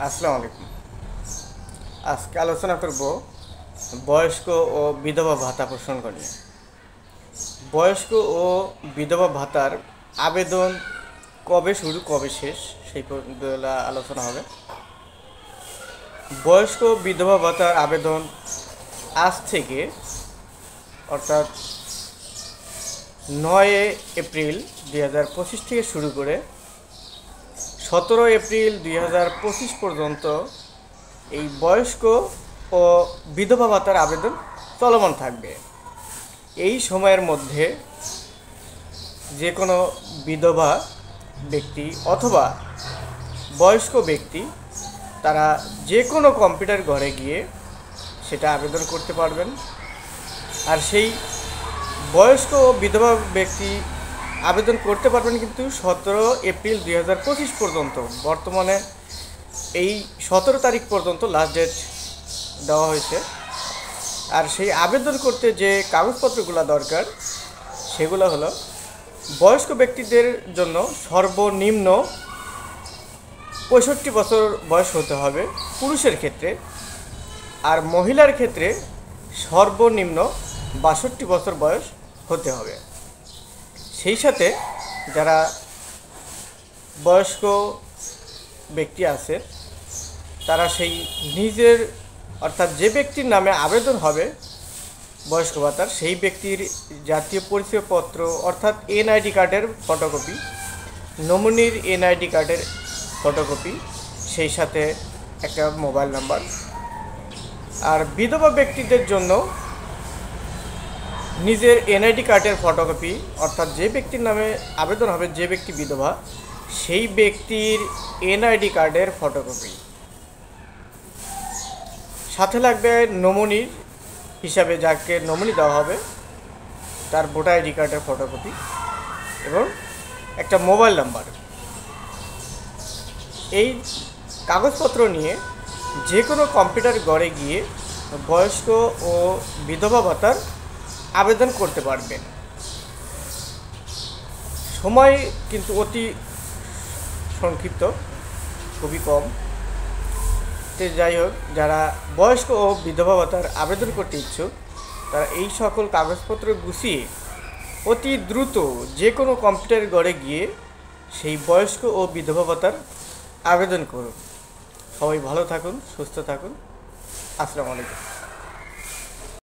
আসসালামু আলাইকুম। আজকে আলোচনা করব বয়স্ক ও বিধবা ভাতা প্রসঙ্গ নিয়ে। বয়স্ক ও বিধবা ভাতার আবেদন কবে শুরু কবে শেষ সেই আলোচনা হবে। বয়স্ক বিধবা ভাতার আবেদন আজ থেকে অর্থাৎ 9 এপ্রিল 2025 থেকে শুরু করে 17 এপ্রিল 2025 পর্যন্ত এই বয়স্ক ও বিধবা ভাতার আবেদন চলমান থাকবে। এই সময়ের মধ্যে যে কোনো বিধবা ব্যক্তি অথবা বয়স্ক ব্যক্তি তারা যে কোনো কম্পিউটার ঘরে গিয়ে সেটা আবেদন করতে পারবেন। আর সেই বয়স্ক ও বিধবা ব্যক্তি আবেদন করতে পারবেন কিন্তু 17 এপ্রিল 2025 পর্যন্ত। বর্তমানে এই 17 তারিখ পর্যন্ত লাস্ট ডেট দেওয়া হয়েছে। আর সেই আবেদন করতে যে কাগজপত্রগুলো দরকার সেগুলো হলো, বয়স্ক ব্যক্তিদের জন্য সর্বনিম্ন 65 বছর বয়স হতে হবে পুরুষের ক্ষেত্রে, আর মহিলার ক্ষেত্রে সর্বনিম্ন 62 বছর বয়স হতে হবে। সেই সাথে যারা বয়স্ক ব্যক্তি আছে তারা সেই নিজের অর্থাৎ যে ব্যক্তির নামে আবেদন হবে বয়স্ক ভাতার, সেই ব্যক্তির জাতীয় পরিচয়পত্র অর্থাৎ এনআইডি কার্ডের ফটোকপি, নমিনির এনআইডি কার্ডের ফটোকপি, সেই সাথে একটা মোবাইল নাম্বার। আর বিধবা ব্যক্তিদের জন্য নিজের এনআইডি কার্ডের ফটোকপি অর্থাৎ যে ব্যক্তির নামে আবেদন হবে, যে ব্যক্তি বিধবা সেই ব্যক্তির এনআইডি কার্ডের ফটোকপি, সাথে লাগবে নমিনির হিসাবে যাকে নমিনি দেওয়া হবে তার ভোটার আইডি কার্ডের ফটোকপি এবং একটা মোবাইল নাম্বার। এই কাগজপত্র নিয়ে যে কোনো কম্পিউটার ঘরে গিয়ে বয়স্ক ও বিধবা ভাতার আবেদন করতে পারবেন। সময় কিন্তু অতি সংক্ষিপ্ত, খুবই কম। যাই হোক, যারা বয়স্ক ও বিধবা ভাতার আবেদন করতে ইচ্ছুক তারা এই সকল কাগজপত্র গুছিয়ে অতি দ্রুত যে কোনো কম্পিউটার ঘরে গিয়ে সেই বয়স্ক ও বিধবা ভাতার আবেদন করুন। সবাই ভালো থাকুন, সুস্থ থাকুন। আসসালামু আলাইকুম।